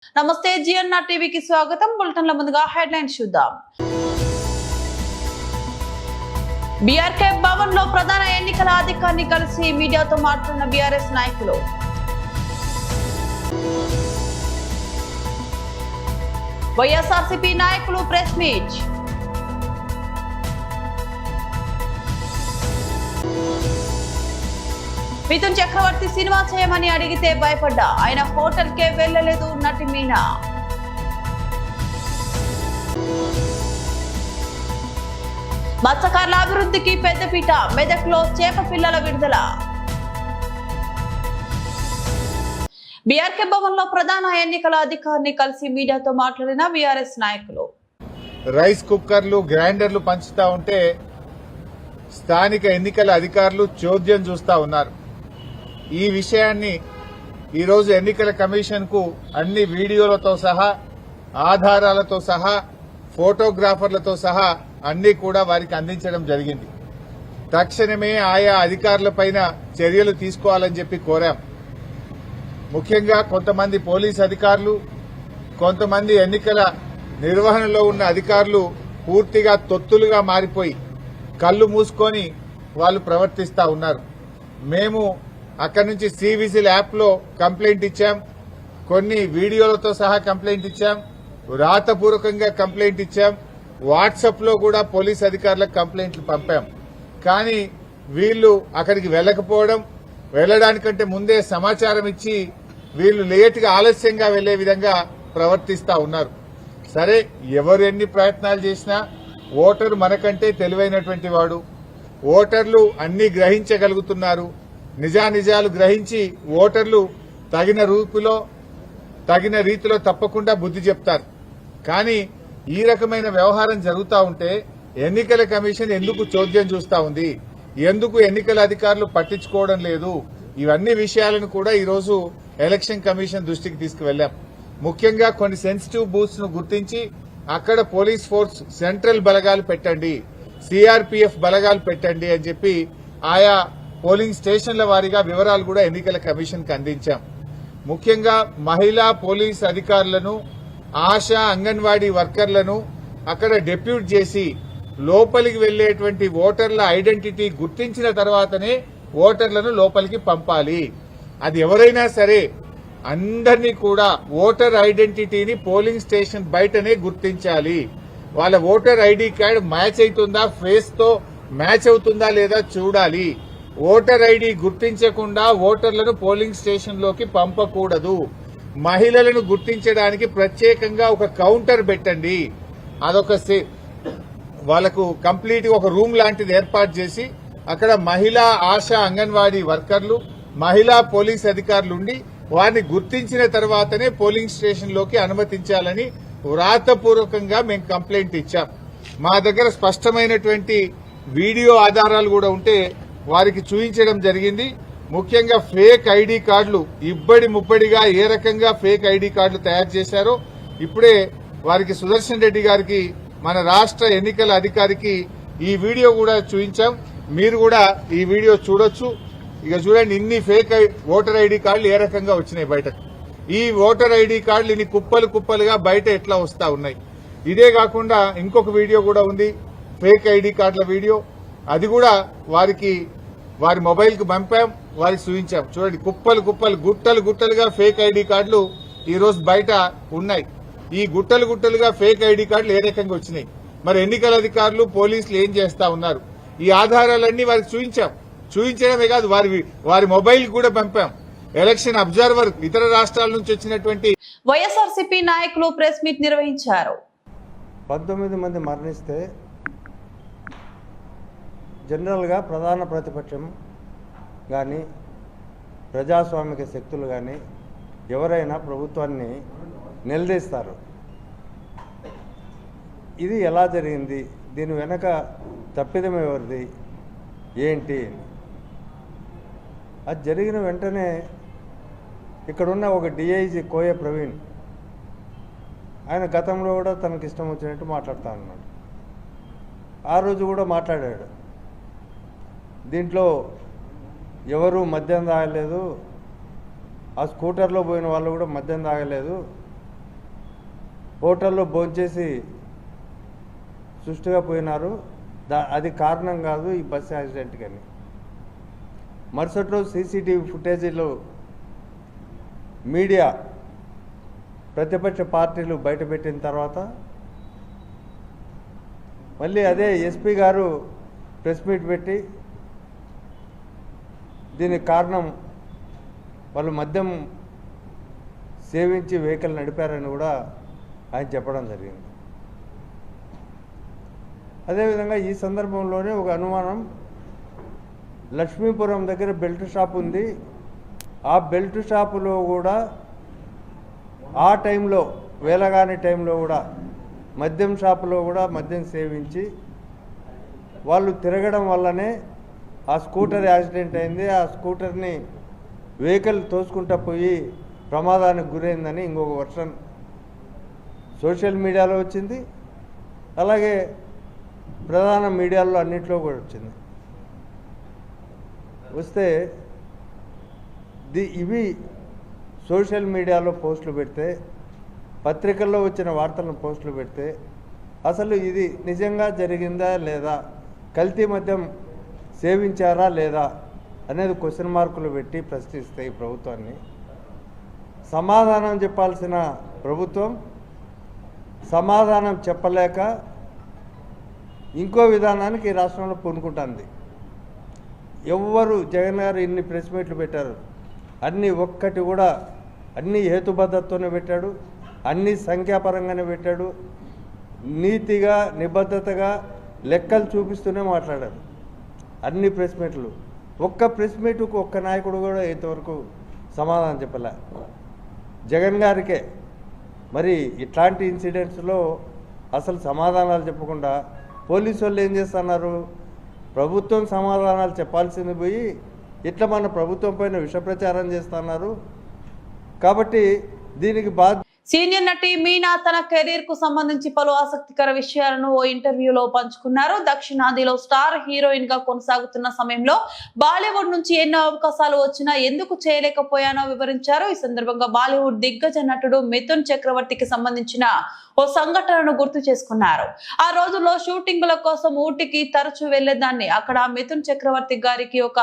నమస్తే జిఎన్ఆర్ టీవీకి స్వాగతం. బులెటిన్ల ముందుగా హెడ్లైన్స్ చూద్దాం. బీఆర్కే భవన్ లో ప్రధాన ఎన్నికల అధికారిని కలిసి మీడియాతో మాట్లాడిన బీఆర్ఎస్ నాయకులు. వైఎస్ఆర్సీపీ నాయకులు ప్రెస్ మీట్. మిథున్ చక్రవర్తి సినిమా చేయమని అడిగితే భయపడ్డా, ఆయన హోటల్ కే వెళ్లలేదు నటి మీనా. మత్స్యకారుల అభివృద్ధికి పెద్దపీట, మెదక్లో చేప పిల్లల విడుదల. బీఆర్కే భవన్ లో ప్రధాన ఎన్నికల అధికారిని కలిసి మీడియాతో మాట్లాడిన బీఆర్ఎస్ నాయకులు. రైస్ కుక్కర్లు గ్రైండర్లు పంచుతా ఉంటే స్థానిక ఎన్నికల అధికారులు చోద్యం చూస్తా ఉన్నారు. ఈ విషయాన్ని ఈరోజు ఎన్నికల కమిషన్ కు అన్ని వీడియోలతో సహా, ఆధారాలతో సహా, ఫోటోగ్రాఫర్లతో సహా అన్ని కూడా వారికి అందించడం జరిగింది. తక్షణమే ఆయా అధికారులపైన చర్యలు తీసుకోవాలని చెప్పి కోరాం. ముఖ్యంగా కొంతమంది పోలీస్ అధికారులు, కొంతమంది ఎన్నికల నిర్వహణలో ఉన్న అధికారులు పూర్తిగా తొత్తులుగా మారిపోయి కళ్లు మూసుకొని వాళ్ళు ప్రవర్తిస్తా ఉన్నారు. మేము అక్కడి నుంచి సివిజిల్ యాప్ లో కంప్లైంట్ ఇచ్చాం, కొన్ని వీడియోలతో సహా కంప్లైంట్ ఇచ్చాం, రాతపూర్వకంగా కంప్లైంట్ ఇచ్చాం, వాట్సాప్ లో కూడా పోలీస్ అధికారులకు కంప్లైంట్లు పంపాం. కానీ వీళ్లు అక్కడికి వెళ్లకపోవడం, వెళ్లడానికంటే ముందే సమాచారం ఇచ్చి వీళ్లు లేటుగా ఆలస్యంగా వెళ్లే విధంగా ప్రవర్తిస్తా ఉన్నారు. సరే, ఎవరు ఎన్ని ప్రయత్నాలు చేసినా ఓటరు మనకంటే తెలివైనటువంటి వాడు. ఓటర్లు అన్ని గ్రహించగలుగుతున్నారు. నిజానిజాలు గ్రహించి ఓటర్లు తగిన రీతిలో తప్పకుండా బుద్ధి చెప్తారు. కానీ ఈ రకమైన వ్యవహారం జరుగుతూ ఉంటే ఎన్నికల కమిషన్ ఎందుకు చోద్యం చూస్తా ఉంది, ఎందుకు ఎన్నికల అధికారులు పట్టించుకోవడం లేదు, ఇవన్నీ విషయాలను కూడా ఈరోజు ఎలక్షన్ కమిషన్ దృష్టికి తీసుకువెళ్లాం. ముఖ్యంగా కొన్ని సెన్సిటివ్ బూత్స్ ను గుర్తించి అక్కడ పోలీస్ ఫోర్స్ సెంట్రల్ బలగాలు పెట్టండి, సిఆర్పీఎఫ్ బలగాలు పెట్టండి అని చెప్పి ఆయా పోలింగ్ స్టేషన్ల వారీగా వివరాలు కూడా ఎన్నికల కమిషన్ కు అందించాం. ముఖ్యంగా మహిళా పోలీస్ అధికారులను, ఆశా అంగన్వాడీ వర్కర్లను అక్కడ డెప్యూట్ చేసి లోపలికి వెళ్లేటువంటి ఓటర్ల ఐడెంటిటీ గుర్తించిన తర్వాతనే ఓటర్లను లోపలికి పంపాలి. అది ఎవరైనా సరే అందరినీ కూడా ఓటర్ ఐడెంటిటీని పోలింగ్ స్టేషన్ బయటనే గుర్తించాలి. వాళ్ళ ఓటర్ ఐడి కార్డు మ్యాచ్ అవుతుందా, ఫేస్ తో మ్యాచ్ అవుతుందా లేదా చూడాలి. ఓటర్ ఐడి గుర్తించకుండా ఓటర్లను పోలింగ్ స్టేషన్ లోకి పంపకూడదు. మహిళలను గుర్తించడానికి ప్రత్యేకంగా ఒక కౌంటర్ పెట్టండి. అదొక వాళ్లకు కంప్లీట్ ఒక రూమ్ లాంటిది ఏర్పాటు చేసి అక్కడ మహిళా ఆశా అంగన్వాడీ వర్కర్లు, మహిళా పోలీస్ అధికారులు ఉండి వారిని గుర్తించిన తర్వాతనే పోలింగ్ స్టేషన్ లోకి అనుమతించాలని వ్రాతపూర్వకంగా మేము కంప్లైంట్ ఇచ్చాం. మా దగ్గర స్పష్టమైనటువంటి వీడియో ఆధారాలు కూడా ఉంటే వారికి చూపించడం జరిగింది. ముఖ్యంగా ఫేక్ ఐడి కార్డులు ఇబ్బడి ముబ్బడిగా ఏ రకంగా ఫేక్ ఐడి కార్డులు తయారు చేశారో ఇప్పుడే వారికి సుదర్శన్ రెడ్డి గారికి, మన రాష్ట్ర ఎన్నికల అధికారికి ఈ వీడియో కూడా చూపించాం. మీరు కూడా ఈ వీడియో చూడొచ్చు. ఇక చూడండి, ఇన్ని ఫేక్ ఓటర్ ఐడి కార్డులు ఏ రకంగా వచ్చినాయి బయటకు. ఈ ఓటర్ ఐడి కార్డులు ఇన్ని కుప్పలు కుప్పలుగా బయట ఎట్లా వస్తా ఉన్నాయి. ఇదే కాకుండా ఇంకొక వీడియో కూడా ఉంది, ఫేక్ ఐడి కార్డుల వీడియో. అది కూడా వారి మొబైల్ కు పంపాం, వారికి చూపించాం. చూడండి, కుప్పలు కుప్పలు గుట్టలు గుట్టలుగా ఫేక్ ఐడి కార్డులు ఈ రోజు బయట ఉన్నాయి. ఈ గుట్టలు గుట్టలుగా ఫేక్ ఐడి కార్డులు ఏ రకంగా వచ్చినాయి, మరి ఎన్నికల అధికారులు పోలీసులు ఏం చేస్తా ఉన్నారు, ఈ ఆధారాలన్నీ వారికి చూపించాం. చూపించడమే కాదు, వారి మొబైల్ కూడా పంపాం. ఎలక్షన్ అబ్జర్వర్ ఇతర రాష్ట్రాల నుంచి వచ్చినటువంటి వైఎస్ఆర్సీపీ నాయకులు ప్రెస్ మీట్ నిర్వహించారు. 19 మంది మరణిస్తే జనరల్గా ప్రధాన ప్రతిపక్షం కానీ ప్రజాస్వామిక శక్తులు కానీ ఎవరైనా ప్రభుత్వాన్ని నిలదీస్తారు. ఇది ఎలా జరిగింది, దీని వెనక తప్పిదం ఎవరిది ఏంటి. అది జరిగిన వెంటనే ఇక్కడున్న ఒక డిఐజీ కోయ ప్రవీణ్, ఆయన గతంలో కూడా తనకి ఇష్టం వచ్చినట్టు మాట్లాడుతూ ఉన్నాడు. ఆ రోజు కూడా మాట్లాడాడు, దీంట్లో ఎవరు మద్యం తాగలేదు, ఆ స్కూటర్లో పోయిన వాళ్ళు కూడా మద్యం తాగలేదు, హోటల్లో భోంచేసి సుష్టుగా పోయినారు. అది కారణం కాదు ఈ బస్సు యాక్సిడెంట్కి అని. మరుసటి రోజు సీసీటీవీ ఫుటేజీలో మీడియా ప్రతిపక్ష పార్టీలు బయటపెట్టిన తర్వాత మళ్ళీ అదే ఎస్పీ గారు ప్రెస్ మీట్ పెట్టి దీనికి కారణం వాళ్ళు మద్యం సేవించి వెహికల్ నడిపారని కూడా ఆయన చెప్పడం జరిగింది. అదేవిధంగా ఈ సందర్భంలోనే ఒక అనుమానం, లక్ష్మీపురం దగ్గర బెల్ట్ షాప్ ఉంది. ఆ బెల్ట్ షాపులో కూడా ఆ టైంలో వేలగాని టైంలో కూడా మద్యం షాపులో కూడా మద్యం సేవించి వాళ్ళు తిరగడం వల్లనే ఆ స్కూటర్ యాక్సిడెంట్ అయింది. ఆ స్కూటర్ని వెహికల్ తోసుకుంటూ పోయి ప్రమాదానికి గురైందని ఇంకొక వర్షన్ సోషల్ మీడియాలో వచ్చింది, అలాగే ప్రధాన మీడియాలో అన్నింటిలో కూడా వచ్చింది. వస్తే ఇవి సోషల్ మీడియాలో పోస్టులు పెడితే, పత్రికల్లో వచ్చిన వార్తలను పోస్టులు పెడితే అసలు ఇది నిజంగా జరిగిందా లేదా, కల్తీ మద్యం సేవించారా లేదా అనేది క్వశ్చన్ మార్కులు పెట్టి ప్రశ్నిస్తే ఈ ప్రభుత్వాన్ని సమాధానం చెప్పాల్సిన ప్రభుత్వం సమాధానం చెప్పలేక ఇంకో విధానానికి ఈ రాష్ట్రంలో పూనుకుంటుంది. ఎవ్వరు జగన్ గారు ఇన్ని ప్రెస్ మీట్లు పెట్టారు, అన్నీ ఒక్కటి కూడా అన్నీ హేతుబద్ధతతోనే పెట్టాడు, అన్నీ సంఖ్యాపరంగానే పెట్టాడు, నీతిగా నిబద్ధతగా లెక్కలు చూపిస్తూనే మాట్లాడారు అన్ని ప్రెస్ మీట్లు. ఒక్క ప్రెస్ మీటుకు ఒక్క నాయకుడు కూడా ఇంతవరకు సమాధానం చెప్పలే. జగన్ గారికే మరి ఇట్లాంటి ఇన్సిడెంట్స్లో అసలు సమాధానాలు చెప్పకుండా పోలీసు వాళ్ళు ఏం చేస్తున్నారు, ప్రభుత్వం సమాధానాలు చెప్పాల్సింది పోయి ఇట్లా మన ప్రభుత్వం పైన విష ప్రచారం చేస్తున్నారు. కాబట్టి దీనికి సీనియర్ నటి మీనా తన కెరీర్ కు సంబంధించి పలు ఆసక్తికర విషయాలను ఓ ఇంటర్వ్యూలో పంచుకున్నారు. దక్షిణాదిలో స్టార్ హీరోయిన్ గా కొనసాగుతున్న సమయంలో బాలీవుడ్ నుంచి ఎన్నో అవకాశాలు వచ్చినా ఎందుకు చేయలేకపోయానో వివరించారు. ఈ సందర్భంగా బాలీవుడ్ దిగ్గజ నటుడు మిథున్ చక్రవర్తికి సంబంధించిన ఓ సంఘటనను గుర్తు చేసుకున్నారు. ఆ రోజుల్లో షూటింగుల కోసం ఊటీకి తరచూ వెళ్లేదాన్ని. అక్కడ మిథున్ చక్రవర్తి గారికి ఒక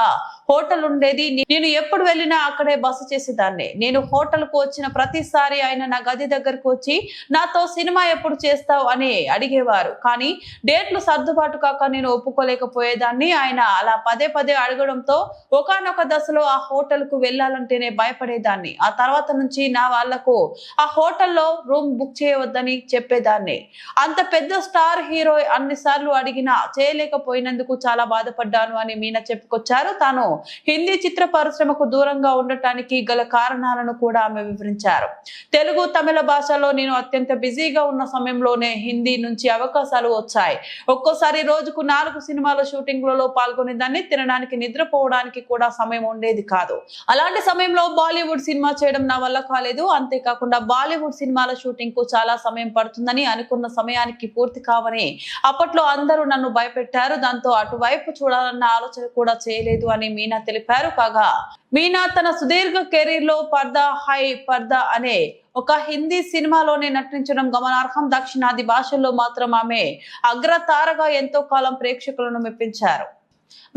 హోటల్ ఉండేది. నేను ఎప్పుడు వెళ్ళినా అక్కడే బస చేసేదాన్ని. నేను హోటల్ కు వచ్చిన ప్రతిసారి ఆయన నా గది దగ్గరకు వచ్చి నాతో సినిమా ఎప్పుడు చేస్తావు అని అడిగేవారు. కానీ డేట్లు సర్దుబాటు కాక నేను ఒప్పుకోలేకపోయేదాన్ని. ఆయన అలా పదే పదే అడగడంతో ఒకానొక దశలో ఆ హోటల్ కు వెళ్లాలంటేనే భయపడేదాన్ని. ఆ తర్వాత నుంచి నా వాళ్లకు ఆ హోటల్లో రూమ్ బుక్ చేయవద్దని చెప్పేదాన్ని. అంత పెద్ద స్టార్ హీరో అన్నిసార్లు అడిగినా చేయలేకపోయినందుకు చాలా బాధపడ్డాను అని మీనా చెప్పుకొచ్చారు. తాను హిందీ చిత్ర పరిశ్రమకు దూరంగా ఉండటానికి గల కారణాలను కూడా ఆమె వివరించారు. తెలుగు తమిళ భాషలో నేను అత్యంత బిజీగా ఉన్న సమయంలోనే హిందీ నుంచి అవకాశాలు వచ్చాయి. ఒక్కోసారి రోజుకు 4 సినిమాల షూటింగ్లలో పాల్గొనేదాన్ని. తినడానికి నిద్రపోవడానికి కూడా సమయం ఉండేది కాదు. అలాంటి సమయంలో బాలీవుడ్ సినిమా చేయడం నా వల్ల కాలేదు. అంతేకాకుండా బాలీవుడ్ సినిమాల షూటింగ్ కు చాలా సమయం పడుతుందని, అనుకున్న సమయానికి పూర్తి కావని అప్పట్లో అందరూ నన్ను భయపెట్టారు. దాంతో అటువైపు చూడాలన్న ఆలోచన కూడా చేయలేదు అని మీనా తెలిపారు. కాగా మీనా తన సుదీర్ఘ కెరీర్ లో పర్దా హై పర్దా అనే ఒక హిందీ సినిమాలోనే నటించడం గమనార్హం. దక్షిణాది భాషల్లో మాత్రం ఆమె అగ్రతారగా ఎంతో కాలం ప్రేక్షకులను మెప్పించారు.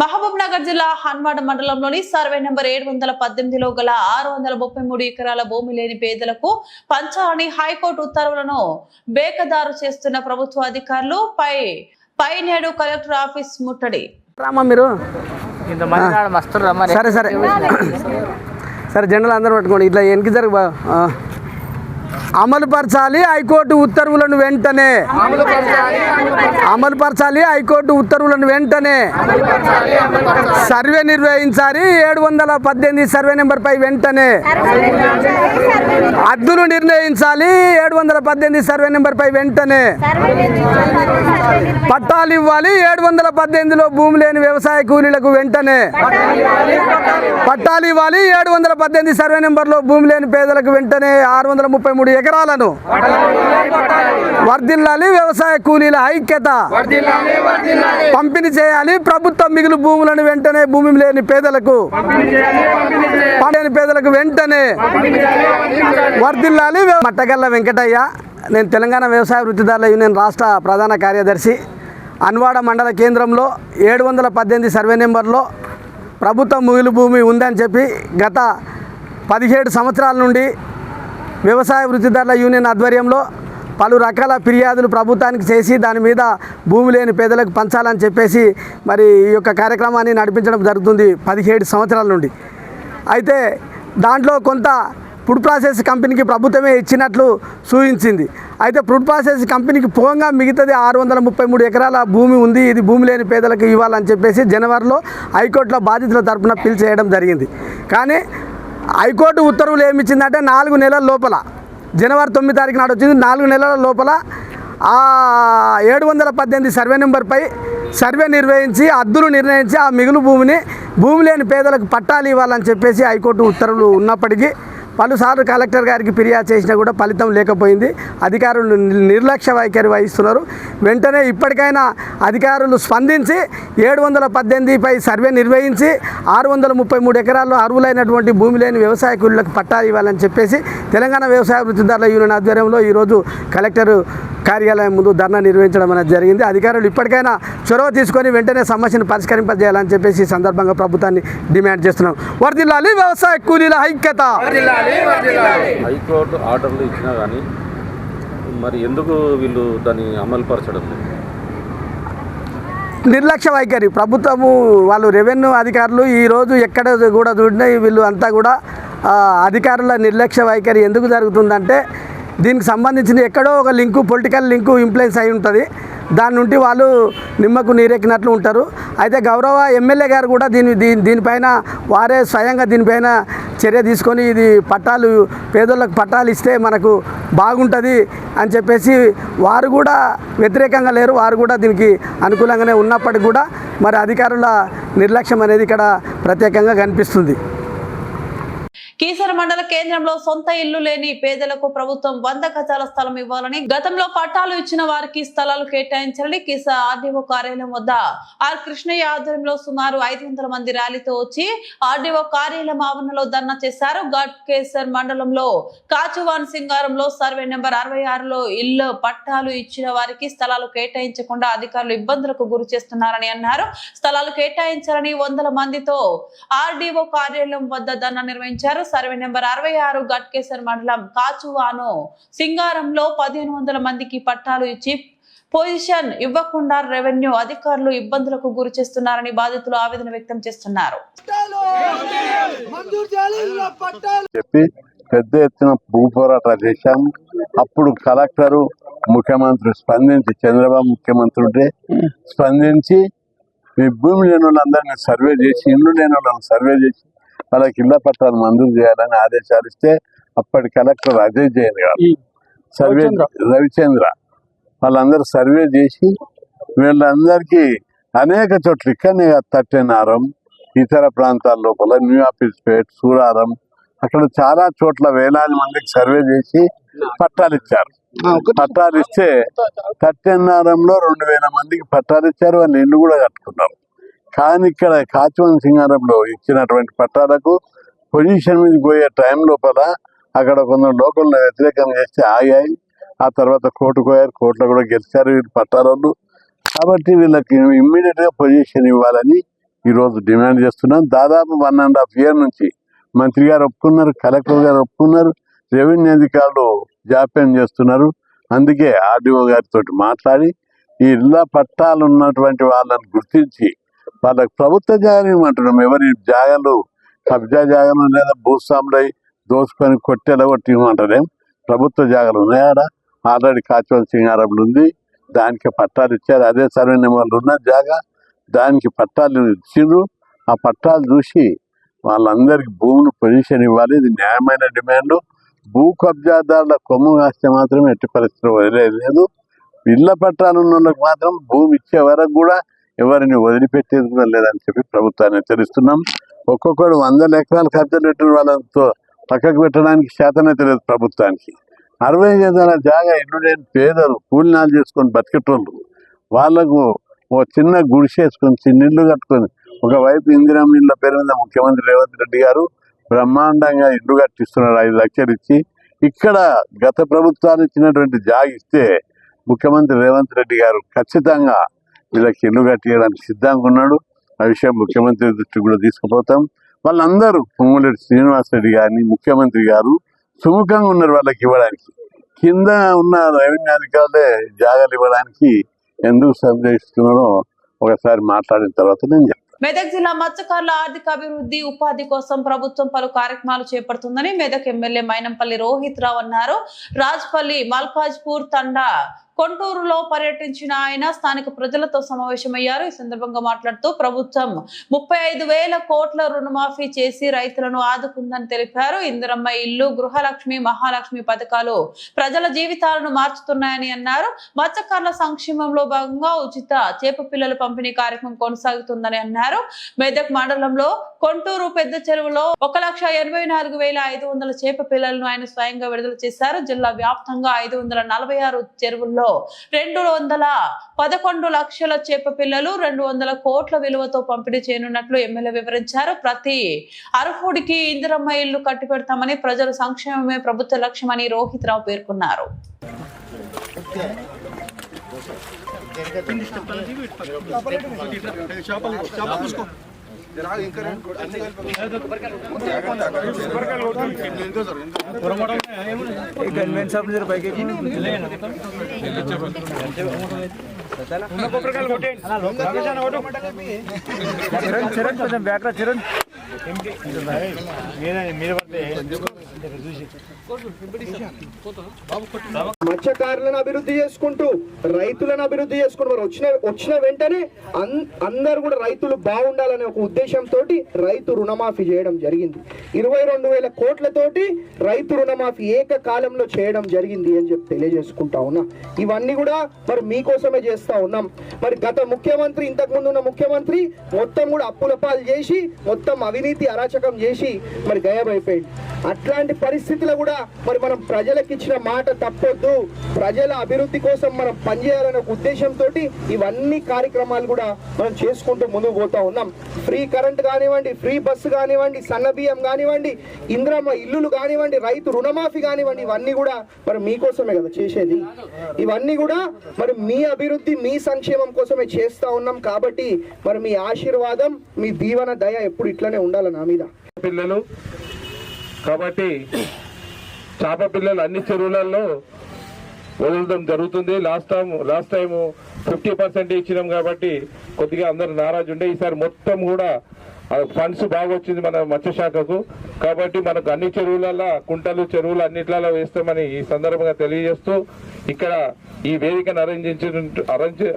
మహబూబ్ నగర్ జిల్లా హన్వాడ మండలంలోని సర్వే నెంబర్ 718లో గల 633 ఎకరాల భూమి లేని పేదలకు పంచాలని హైకోర్టు ఉత్తర్వులను బేఖదారు చేస్తున్న ప్రభుత్వ అధికారులు పై నేడు కలెక్టర్ ఆఫీస్ ముట్టడి. మీరు సరే సరే సరే జెండాలు అందరూ పట్టుకోండి. ఇట్లా వెనక్కి జరుగు. అమలుపరచాలి హైకోర్టు ఉత్తర్వులను వెంటనే. అమలుపరచాలి హైకోర్టు ఉత్తర్వులను వెంటనే. సర్వే నిర్వహించాలి 718 సర్వే నెంబర్ పై వెంటనే. హద్దులు నిర్ణయించాలి 718 సర్వే నెంబర్ పై వెంటనే. పట్టాలు ఇవ్వాలి 718లో భూమి లేని వ్యవసాయ కూలీలకు వెంటనే. పట్టాలు ఇవ్వాలి 718 సర్వే నెంబర్లో భూమి లేని పేదలకు వెంటనే. 633 ఎకరాలను వర్ధిల్లాలి. వ్యవసాయ కూలీల ఐక్యత పంపిణీ చేయాలి. ప్రభుత్వం మిగులు భూములను వెంటనే భూమి లేని పేదలకు వెంటనే వర్ధిల్లాలి. మట్టగల్ల వెంకటయ్య నేను తెలంగాణ వ్యవసాయ వృత్తిదారుల యూనియన్ రాష్ట్ర ప్రధాన కార్యదర్శి. అన్వాడ మండల కేంద్రంలో 718 సర్వే నెంబర్లో ప్రభుత్వ మిగులు భూమి ఉందని చెప్పి గత 17 సంవత్సరాల నుండి వ్యవసాయ వృత్తిదారుల యూనియన్ ఆధ్వర్యంలో పలు రకాల ఫిర్యాదులు ప్రభుత్వానికి చేసి దాని మీద భూమి లేని పేదలకు పంచాలని చెప్పేసి మరి ఈ యొక్క కార్యక్రమాన్ని నడిపించడం జరుగుతుంది 17 సంవత్సరాల నుండి. అయితే దాంట్లో కొంత ఫుడ్ ప్రాసెస్ కంపెనీకి ప్రభుత్వమే ఇచ్చినట్లు సూచించింది. అయితే ఫుడ్ ప్రాసెస్ కంపెనీకి పోగా మిగతాది 633 ఎకరాల భూమి ఉంది, ఇది భూమి లేని పేదలకు ఇవ్వాలని చెప్పేసి జనవరిలో హైకోర్టులో బాధితుల తరఫున పిల్ చేయడం జరిగింది. కానీ హైకోర్టు ఉత్తర్వులు ఏమిచ్చిందంటే 4 నెలల లోపల, జనవరి 9 తారీఖు నాడు వచ్చింది, 4 నెలల లోపల ఆ 718 సర్వే నెంబర్పై సర్వే నిర్వహించి హద్దులు నిర్ణయించి ఆ మిగులు భూమిని భూమి లేని పేదలకు పట్టాలు ఇవ్వాలని చెప్పేసి హైకోర్టు ఉత్తర్వులు ఉన్నప్పటికీ పలుసార్లు కలెక్టర్ గారికి ఫిర్యాదు చేసినా కూడా ఫలితం లేకపోయింది. అధికారులు నిర్లక్ష్య వైఖరి వహిస్తున్నారు. వెంటనే ఇప్పటికైనా అధికారులు స్పందించి 718పై సర్వే నిర్వహించి 633 ఎకరాల్లో అర్హులైనటువంటి భూమి లేని వ్యవసాయ కూలీలకు పట్టాలు ఇవ్వాలని చెప్పేసి తెలంగాణ వ్యవసాయ వృత్తిదారుల యూనియన్ ఆధ్వర్యంలో ఈరోజు కలెక్టర్ కార్యాలయం ముందు ధర్నా నిర్వహించడం అనేది జరిగింది. అధికారులు ఇప్పటికైనా చొరవ తీసుకొని వెంటనే సమస్యను పరిష్కరింపజేయాలని చెప్పేసి ఈ సందర్భంగా ప్రభుత్వాన్ని డిమాండ్ చేస్తున్నాం. వర్ధిల్లాలి వ్యవసాయ కూలీల ఐక్యత. హైకోర్టు ఆర్డర్లు ఇచ్చినా కానీ మరి ఎందుకు వీళ్ళు దాన్ని అమలు పరచడం లేదు? నిర్లక్ష్య వైఖరి ప్రభుత్వము, వాళ్ళు రెవెన్యూ అధికారులు ఈరోజు ఎక్కడ కూడా చూడినా వీళ్ళు అంతా కూడా అధికారుల నిర్లక్ష్య వైఖరి ఎందుకు జరుగుతుందంటే దీనికి సంబంధించిన ఎక్కడో ఒక లింకు, పొలిటికల్ లింకు ఇంప్లెన్స్ అయి ఉంటుంది. దాని నుండి వాళ్ళు నిమ్మకు నీరెక్కినట్లు ఉంటారు. అయితే గౌరవ ఎమ్మెల్యే గారు కూడా దీనిపైన వారే స్వయంగా దీనిపైన చర్య తీసుకొని ఇది పట్టాలు పేదోళ్ళకు పట్టాలు ఇస్తే మనకు బాగుంటుంది అని చెప్పేసి వారు కూడా వ్యతిరేకంగా లేరు. వారు కూడా దీనికి అనుకూలంగానే ఉన్నప్పటికీ కూడా మరి అధికారుల నిర్లక్ష్యం అనేది ఇక్కడ ప్రత్యేకంగా కనిపిస్తుంది. కీసర మండల కేంద్రంలో సొంత ఇల్లు లేని పేదలకు ప్రభుత్వం 100 గజాల స్థలం ఇవ్వాలని, గతంలో పట్టాలు ఇచ్చిన వారికి స్థలాలు కేటాయించాలని కీసర ఆర్డీఓ కార్యాలయం వద్ద ఆర్ కృష్ణయ్య ఆధ్వర్యంలో సుమారు 500 మంది ర్యాలీతో వచ్చి ఆర్డీఓ కార్యాలయం ఆవరణలో ధర్నా చేశారు. కీసర మండలంలో కాచువాన్ సింగారంలో సర్వే నెంబర్ 66లో ఇల్లు పట్టాలు ఇచ్చిన వారికి స్థలాలు కేటాయించకుండా అధికారులు ఇబ్బందులకు గురి చేస్తున్నారని అన్నారు. స్థలాలు కేటాయించాలని 100 మందితో ఆర్డీఓ కార్యాలయం వద్ద ధర్నా నిర్వహించారు. సర్వే నెంబర్ 66 గట్కేసర్ మండలం కాచువాను సింగారంలో 1500 మందికి పట్టాలు ఇచ్చి పొజిషన్ ఇవ్వకుండా రెవెన్యూ అధికారులు ఇబ్బందులకు గురి చేస్తున్నారని బాధితులు ఆవేదన వ్యక్తం చేస్తున్నారు. చెప్పి పెద్ద ఎత్తున భూ పోరాటాలు చేశాము. అప్పుడు కలెక్టరు, ముఖ్యమంత్రి స్పందించి, చంద్రబాబు ముఖ్యమంత్రి ఉంటే స్పందించి మీ భూమి లేని వాళ్ళందరినీ సర్వే చేసి, ఇల్లు లేని వాళ్ళని సర్వే చేసి వాళ్ళకి ఇళ్ల పట్టాలు మంజూరు చేయాలని ఆదేశాలు ఇస్తే అప్పటి కలెక్టర్ అజయ్ జైన్ గారు, సర్వే రవిచంద్ర వాళ్ళందరూ సర్వే చేసి వీళ్ళందరికీ అనేక చోట్ల, ఇక్కడనే తట్టెనారం, ఇతర ప్రాంతాల లోపల న్యూ ఆఫీస్పేట్, సూరారం, అక్కడ చాలా చోట్ల వేలాది మందికి సర్వే చేసి పట్టాలు ఇచ్చారు. పట్టాలు ఇస్తే తట్టెనారంలో 2000 మందికి పట్టాలు ఇచ్చారు. వాళ్ళు ఇల్లు కూడా కట్టుకున్నారు. కానీ ఇక్కడ కాచువన్ సింగారంలో ఇచ్చినటువంటి పట్టాలకు పొజిషన్ మీద పోయే టైం లోపల అక్కడ కొందరు లోకల్ వ్యతిరేకం చేస్తే ఆగాయి. ఆ తర్వాత కోర్టుకు పోయారు, కోర్టులో కూడా గెలిచారు వీళ్ళు పట్టాలు. కాబట్టి వీళ్ళకి ఇమ్మీడియట్ గా పొజిషన్ ఇవ్వాలని ఈరోజు డిమాండ్ చేస్తున్నాం. దాదాపు 1.5 year నుంచి మంత్రి గారు ఒప్పుకున్నారు, కలెక్టర్ గారు ఒప్పుకున్నారు, రెవెన్యూ అధికారులు జాప్యం చేస్తున్నారు. అందుకే ఆర్డీఓ గారితో మాట్లాడి ఈ ఇళ్ల పట్టాలు ఉన్నటువంటి వాళ్ళని గుర్తించి వాళ్ళకి ప్రభుత్వ జాగాలు ఇవ్వమంటున్నాం. ఎవరి జాగాలు కబ్జా జాగాలు లేదా భూస్వాములై దోసుకొని కొట్టేలా కొట్టి ఇవ్వమంటారేం? ప్రభుత్వ జాగాలు ఉన్నాయాడ? ఆల్రెడీ కాచువన్ సింగారంలో ఉంది, దానికి పట్టాలు ఇచ్చారు. అదే సర్వే నెంబర్లు ఉన్న జాగా, దానికి పట్టాలు ఇచ్చిండ్రు. ఆ పట్టాలు చూసి వాళ్ళందరికీ భూములు పొజిషన్ ఇవ్వాలి. ఇది న్యాయమైన డిమాండ్. భూ కబ్జాదారుల కొమ్ము కాస్తే మాత్రం ఎట్టి పరిస్థితులు వదిలేదు. ఇళ్ల పట్టాలు ఉన్న వాళ్ళకి మాత్రం భూమి ఇచ్చే వరకు కూడా ఎవరిని వదిలిపెట్టేది కూడా లేదని చెప్పి ప్రభుత్వాన్ని హెచ్చరిస్తున్నాం. ఒక్కొక్కడు 100 ఎకరాలు కబ్జా పెట్టిన వాళ్ళతో పక్కకు పెట్టడానికి శాతనైతే లేదు ప్రభుత్వానికి. 60 గజాల జాగా ఇల్లు లేని పేదలు, కూలినాలు చేసుకొని బతికేటోళ్ళు, వాళ్లకు ఓ చిన్న గుడిసేసుకొని చిన్న ఇల్లు కట్టుకొని, ఒకవైపు ఇందిరమ్మ ఇళ్ళ పేరు మీద ముఖ్యమంత్రి రేవంత్ రెడ్డి గారు బ్రహ్మాండంగా ఇల్లు కట్టిస్తున్నారు. 5 లక్షలు ఇచ్చి ఇక్కడ గత ప్రభుత్వాలు ఇచ్చినటువంటి జాగిస్తే ముఖ్యమంత్రి రేవంత్ రెడ్డి గారు ఖచ్చితంగా వీళ్ళకి ఇల్లు కట్టేయడానికి సిద్ధంగా ఉన్నాడు. ఆ విషయం ముఖ్యమంత్రి దృష్టికి కూడా తీసుకుపోతాం. వాళ్ళందరూ పొంగులేటి శ్రీనివాసరెడ్డి గారిని ముఖ్యమంత్రి గారు సుముఖంగా ఉన్నారు వాళ్ళకి ఇవ్వడానికి. కింద ఉన్న రెవెన్యూ అధికారులే జాగాలు ఇవ్వడానికి ఎందుకు సందేహిస్తున్నారో ఒకసారి మాట్లాడిన తర్వాత నేను చెప్తాను. మెదక్ జిల్లా మత్స్యకారుల ఆర్థిక అభివృద్ధి ఉపాధి కోసం ప్రభుత్వం పలు కార్యక్రమాలు చేపడుతుందని మెదక్ ఎమ్మెల్యే మైనంపల్లి రోహిత్ రావు అన్నారు. రాజ్పల్లి మల్కాజ్పూర్ తండా కొంటూరులో పర్యటించిన ఆయన స్థానిక ప్రజలతో సమావేశమయ్యారు. ఈ సందర్భంగా మాట్లాడుతూ ప్రభుత్వం 35,000 కోట్ల రుణమాఫీ చేసి రైతులను ఆదుకుందని తెలిపారు. ఇందిరమ్మ ఇల్లు, గృహలక్ష్మి, మహాలక్ష్మి పథకాలు ప్రజల జీవితాలను మార్చుతున్నాయని అన్నారు. మత్స్యకారుల సంక్షేమంలో భాగంగా ఉచిత చేప పిల్లల పంపిణీ కార్యక్రమం కొనసాగుతుందని అన్నారు. మెదక్ మండలంలో కొంటూరు పెద్ద చెరువులో 1,84,500 చేప పిల్లలను ఆయన స్వయంగా విడుదల చేశారు. జిల్లా వ్యాప్తంగా 546 చెరువుల్లో 211 లక్షల చేప పిల్లలు 200 కోట్ల విలువతో పంపిణీ చేయనున్నట్లు ఎమ్మెల్యే వివరించారు. ప్రతి అర్హుడికి ఇందిరమ్మ ఇల్లు కట్టిపెడతామని, ప్రజల సంక్షేమమే ప్రభుత్వ లక్ష్యమని రోహిత్ రావు పేర్కొన్నారు. మత్స్యకారులను అభివృద్ధి చేసుకుంటూ రైతులను అభివృద్ధి చేసుకుంటూ వచ్చిన వెంటనే అందరూ కూడా రైతులు బాగుండాలనే ఒక ఉద్దేశంతో రైతు రుణమాఫీ చేయడం జరిగింది. 22,000 కోట్లతోటి రైతు రుణమాఫీ ఏకకాలంలో చేయడం జరిగింది అని చెప్పి తెలియజేసుకుంటా ఉన్నా. ఇవన్నీ కూడా మరి మీకోసమే చేస్తా ఉన్నాం. మరి గత ముఖ్యమంత్రి, ఇంతకు ముందు ఉన్న ముఖ్యమంత్రి మొత్తం కూడా అప్పుల పాలు చేసి మొత్తం అవినీతి అరాచకం చేసి మరి గయమైపోయింది. అట్లాంటి పరిస్థితుల్లో కూడా మరి మనం ప్రజలకు ఇచ్చిన మాట తప్పొద్దు, ప్రజల అభివృద్ధి కోసం మనం పనిచేయాలనే ఉద్దేశంతో ఇవన్నీ కార్యక్రమాలు కూడా మనం చేసుకుంటూ ముందుకు పోతా ఉన్నాం. ఫ్రీ కరెంట్ కానివ్వండి, ఫ్రీ బస్సు కానివ్వండి, సన్న బియ్యం కానివ్వండి, ఇందిరమ్మ ఇల్లులు కానివ్వండి, రైతు రుణమాఫీ కానివ్వండి, ఇవన్నీ కూడా మరి మీకోసమే కదా చేసేది. ఇవన్నీ కూడా మరి మీ అభివృద్ధి, మీ సంక్షేమం కోసమే చేస్తా ఉన్నాం. కాబట్టి మరి మీ ఆశీర్వాదం, మీ దీవెన, దయ ఎప్పుడు ఇట్లనే ఉండాలి నా మీద. పిల్లలు కాబట్టి చేప పిల్లలు అన్ని చెరువులలో వదలడం జరుగుతుంది. లాస్ట్ టైం 50% ఇచ్చినాం కాబట్టి కొద్దిగా అందరు నారాజు ఉండే. ఈసారి మొత్తం కూడా ఫండ్స్ బాగా వచ్చింది మన మత్స్యశాఖకు. కాబట్టి మనకు అన్ని చెరువులలో, కుంటలు, చెరువులు అన్నిట్లలో వేస్తామని ఈ సందర్భంగా తెలియజేస్తూ, ఇక్కడ ఈ వేదికను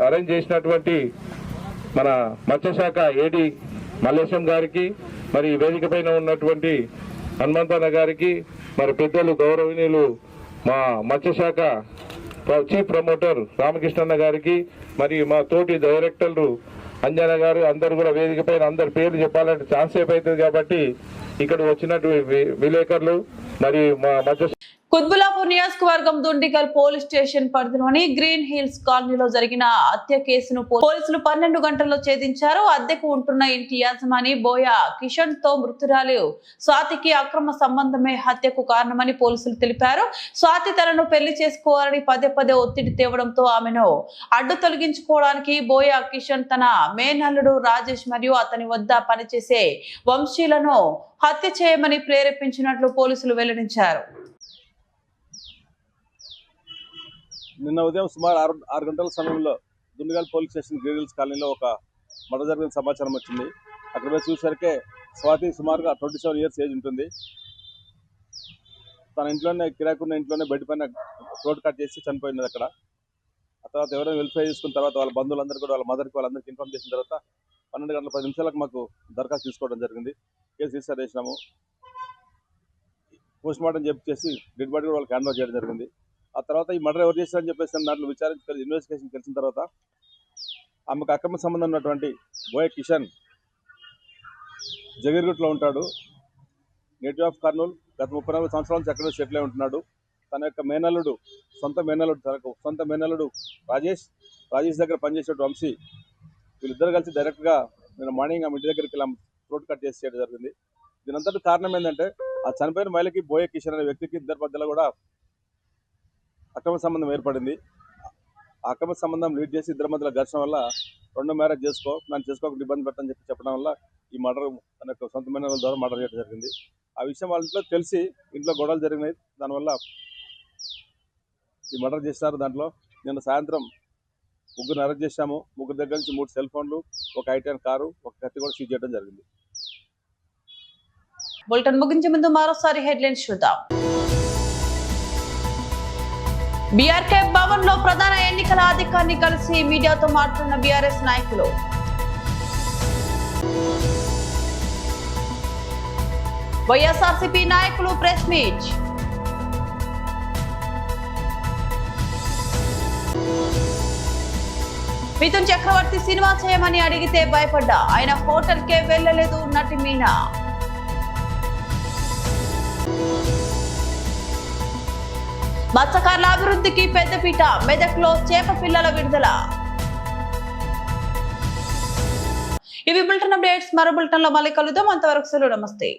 అరేంజ్ చేసినటువంటి మన మత్స్యశాఖ ఏడీ మల్లేశం గారికి, మరి ఈ వేదిక పైన ఉన్నటువంటి హనుమంతన్న గారికి, మరి పెద్దలు గౌరవనీయులు మా మత్స్యశాఖ చీఫ్ ప్రమోటర్ రామకృష్ణన్న గారికి, మరి మా తోటి డైరెక్టర్లు అంజన గారు, అందరు కూడా వేదిక పైన అందరి పేర్లు చెప్పాలంటే చాలా సేపు అవుతుంది. కాబట్టి ఇక్కడ వచ్చినట్టు విలేకరులు మరి మా మత్స్య కుత్బుల్లాపూర్ నియోజకవర్గం దుండిగల్ పోలీస్ స్టేషన్ పరిధిలోని గ్రీన్ హిల్స్ కాలనీలో జరిగిన హత్య కేసును పోలీసులు 12 గంటల్లో ఛేదించారు. అద్దెకు ఉంటున్న ఇంటి యాజమాని బోయా కిషన్ తో మృతురాలు స్వాతికి అక్రమ సంబంధమే హత్యకు కారణమని పోలీసులు తెలిపారు. స్వాతి తనను పెళ్లి చేసుకోవాలని పదే ఒత్తిడి తేవడంతో ఆమెను అడ్డు తొలగించుకోవడానికి బోయా కిషన్ తన మేనల్లుడు రాజేష్ మరియు అతని వద్ద పనిచేసే వంశీలను హత్య చేయమని ప్రేరేపించినట్లు పోలీసులు వెల్లడించారు. నిన్న ఉదయం సుమారు 6 గంటల సమయంలో Dundigal police station green hills కాలనీలో ఒక మర్డర్ జరిగిన సమాచారం వచ్చింది. అక్కడ పోయి చూసరికే స్వాతి సుమారుగా 27 ఇయర్స్ ఏజ్ ఉంటుంది. తన ఇంట్లోనే, కిరాకున్న ఇంట్లోనే బెడ్ పైన రోడ్ కట్ చేసి చనిపోయినది అక్కడ. ఆ తర్వాత ఎవరైనా వెరిఫై చేసుకున్న తర్వాత వాళ్ళ బంధువులందరూ కూడా, వాళ్ళ మదర్కి, వాళ్ళందరికీ ఇన్ఫార్మ్ చేసిన తర్వాత 12:10 మాకు దరఖాస్తు తీసుకోవడం జరిగింది. కేసు రిజిస్టర్ చేసినాము. పోస్ట్ మార్టం చేసి డెడ్ బాడీ కూడా వాళ్ళకి హ్యాండ్ ఓవర్ చేయడం జరిగింది. ఆ తర్వాత ఈ మర్డర్ ఎవరు చేశారని చెప్పేసి దాంట్లో విచారించి ఇన్వెస్టిగేషన్ తెలిసిన తర్వాత ఆమెకు అక్రమ సంబంధం ఉన్నటువంటి బోయ కిషన్ జగీర్గుట్లో ఉంటాడు. Native of Kurnool. గత 34 సంవత్సరాల నుంచి అక్కడే సెటిల్ అయి ఉంటున్నాడు. తన యొక్క మేనల్లుడు, తనకు సొంత మేనల్లుడు రాజేష్ దగ్గర పనిచేసే వంశీ, వీళ్ళిద్దరు కలిసి డైరెక్ట్గా నేను మార్నింగ్ ఆమె ఇంటి దగ్గరికి వెళ్ళి థ్రోట్ కట్ చేసి చేయడం జరిగింది. దీనంతటి కారణం ఏంటంటే ఆ చనిపోయిన మహిళకి బోయ కిషన్ అనే వ్యక్తికి ఇద్దరి మధ్యలో కూడా అక్రమ సంబంధం ఏర్పడింది. ఆ అక్రమ సంబంధం లీడ్ చేసి ఇద్దరి మధ్యలో ఘర్షణ వల్ల రెండో మ్యారేజ్ నన్ను చేసుకోకుండా ఇబ్బంది పెట్టని చెప్పడం వల్ల ఈ మర్డర్ తన యొక్క సొంతమైన వాళ్ళ ద్వారా మర్డర్ చేయడం జరిగింది. ఆ విషయం వాళ్ళ ఇంట్లో తెలిసి ఇంట్లో గొడవలు జరిగినాయి. దానివల్ల ఈ మర్డర్ చేసినారు. దాంట్లో నిన్న సాయంత్రం 3 అరెస్ట్ చేశాము. 3 దగ్గర నుంచి 3 సెల్ ఫోన్లు, ఒక ఐటెన్ కారు, ఒక కత్తి కూడా సీజ్ చేయడం జరిగింది. బులెటిన్ ముగించే ముందు మరోసారి హెడ్లైన్స్ చూద్దాం. బీఆర్కే భవన్ లో ప్రధాన ఎన్నికల అధికారిని కలిసి మీడియాతో మాట్లాడిన బీఆర్ఎస్ నాయకులు. వైఎస్ఆర్సీపీ నాయకులు ప్రెస్ మీట్. మిథున్ చక్రవర్తి సినిమా చేయమని అడిగితే భయపడ్డా, ఆయన హోటల్ కే వెళ్లలేదు నటి మీనా. మత్స్యకారుల అభివృద్ధికి పెద్దపీట, మెదక్లో చేప పిల్లల విడుదల. ఇవి బులెటిన్ అప్డేట్స్. మరో బులెటిన్ లో మళ్ళీ కలుద్దాం. అంతవరకు సెలవు. నమస్తే.